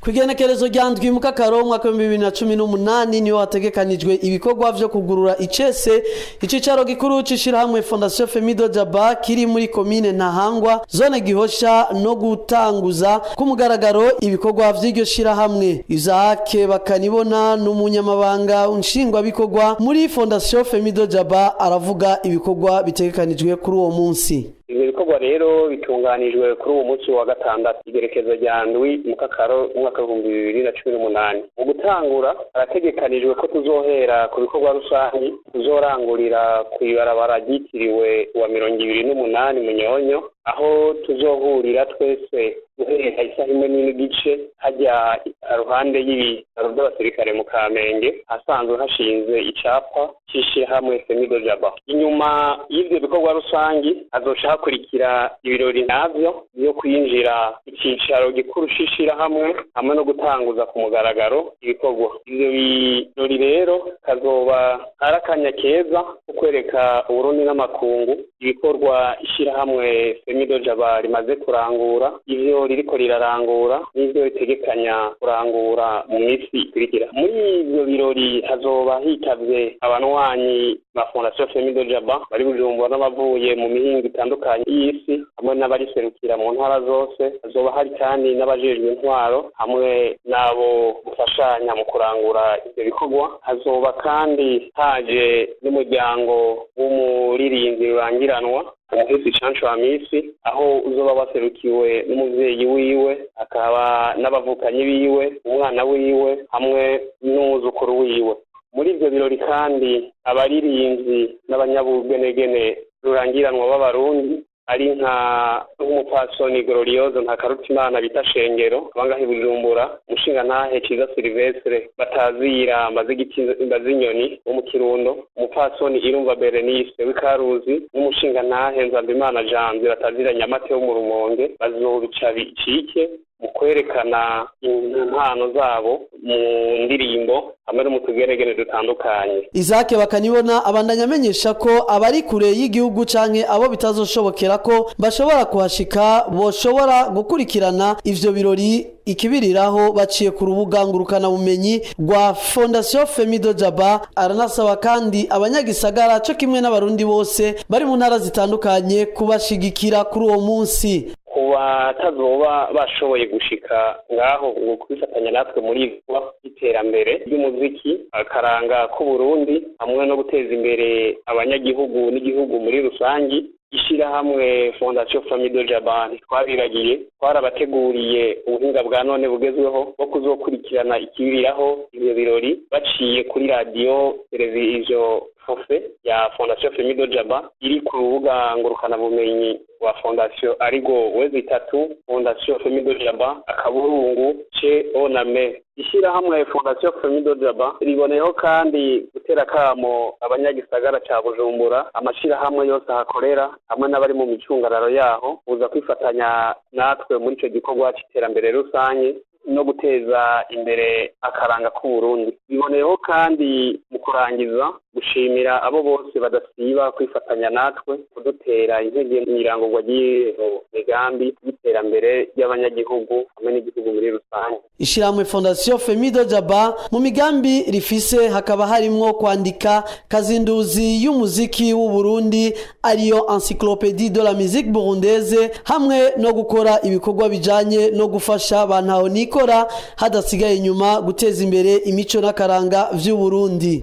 Kwigenekerezo rya ndwi mukakaro mwaka wa 2018 niho hategekanijwe ibikorwa vyo kugurura icese icicaro gikuru c'ishirahamwe Fondation Femido Jaba kiri muri komine Ntahangwa zone Gihosha no gutanguza ku mugaragaro ibikorwa vy'iryo shirahamwe. Izake bakanibona n'umunyamabanga unshingwa bikorwa muri Fondation Femido Jaba aravuga ibikorwa bitegekanijwe kuri uwo munsi. Ibikorwa rero bitunganijwe kuri uwo munsi wa gatandatu igerekezo rya ndwi mukakaro umwaka wa 2018. Mu gutangura arategekanijwe ko tuzohera ku bikorwa rusangi tuzorangurira ku ibarabara ryitiriwe wa 28 Munyonyo aho tuzohurira twese guhera isaha imwe n'igice hajya ruhande y'ibitaro by'abasirikare mu Kamenge hasanzwe hashinze icapa c'ishirahamwe Femido Jaba. Inyuma y'ivyo bikorwa rusangi hazoca hakurikira ibirori navyo byo kwinjira icicaro gikuru c'ishirahamwe hamwe no gutanguza ku mugaragaro ibikorwa. Ivyo birori rero kazoba arakanya keza kukwereka Uburundi n'amakungu ibikorwa ishirahamwe Femido Jaba rimaze kurangura, ivyo ririko rirarangura n'ivyo ritegekanya kurangura mu minsi ikurikira. Muri ivyo birori hazoba hitavye abanwanyi ba Fondation Femido Jaba bari Bujumbura n'abavuye mu mihingo itandukanye y'isi hamwe n'abariserukira mu ntara zose. Hazoba hari kandi n'abajejwe intwaro hamwe nabo gufashanya mu kurangura ivyo bikorwa. Hazoba kandi haje n'umuryango w'umuririmbyi rurangiranwa umuhisi Canco Hamisi aho uzoba waserukiwe n'umuvyeyi wiwe akaba n'abavukanyi biwe umwana wiwe hamwe n'umuzukuru wiwe. Muri ivyo birori kandi abaririmbyi n'abanyabugenegene rurangiranwa b'abarundi ari nk'umupfasoni Glorioso Ntakarutimana bita Shengero abangahe Bujumbura, umushingantahe Ciza Silvestre batazira Mbazinyoni wo mu Kirundo, umupfasoni Irumva Berenice w'Ikaruzi n'umushingantahe Nzambimana Janvier batazira Nyamate wo mu Rumonge bazobica bicike mu kwerekana impano zabo mu ndirimbo hamwe no mu tugeregere dutandukanye. Izake bakanibona abandanya amenyesha ko abari kure y'igihugu canke abo bitazoshobokera ko bashobora kuhashika boshobora gukurikirana ivyo birori ikibiriraho baciye ku rubuga ngurukana bumenyi rwa Fondation Femido Jaba. Aranasaba kandi abanyagisagara cyo kimwe n'abarundi bose bari mu ntara zitandukanye kubashigikira kuri uwo munsi. Kuba tazoba bashoboye gushika ngaho ngo kwifatanya natwe muri iterambere ry'umuziki akaranga ku Burundi hamwe no guteza imbere abanyagihugu n'igihugu muri rusangi. Ishirahamwe Fondation Femido Jaba twabiragiye twarabateguriye ubuhinga bwa none bugezweho bwo kuzokurikirana ikibiriraho ivyo birori baciye kuri radio televiziyo Fofe ya Fondation Femido Jaba iri ku rubuga ngurukana bumenyi wa Fondation arigo wezitatu Fondation Femido Jaba akaburungu oname. Ishirahamwe Fondation Femido Jaba riboneyeho kandi gutera kamo abanyagisagara ca Bujumbura amashirahamwe yose ahakorera hamwe n'abari mu micungararo yaho uza kwifatanya natwe muri ico gikorwa c'iterambere rusange no guteza imbere akaranga ku Burundi. Biboneyeho kandi mu kurangiza gushimira abo bose badasiba kwifatanya natwe kudutera intege mw'irangurwa ry'iyo migambi y'iterambere ry'abanyagihugu hamwe n'igihugu muri rusange. Ishirahamwe Fondation Femido Jaba mu migambi rifise hakaba harimwo kwandika kazinduzi y'umuziki w'u Burundi ariyo Encyclopédie de la musique burundaise hamwe no gukora ibikorwa bijanye no gufasha bantaho nikora hadasigaye inyuma guteza imbere imico n'akaranga vy'u Burundi.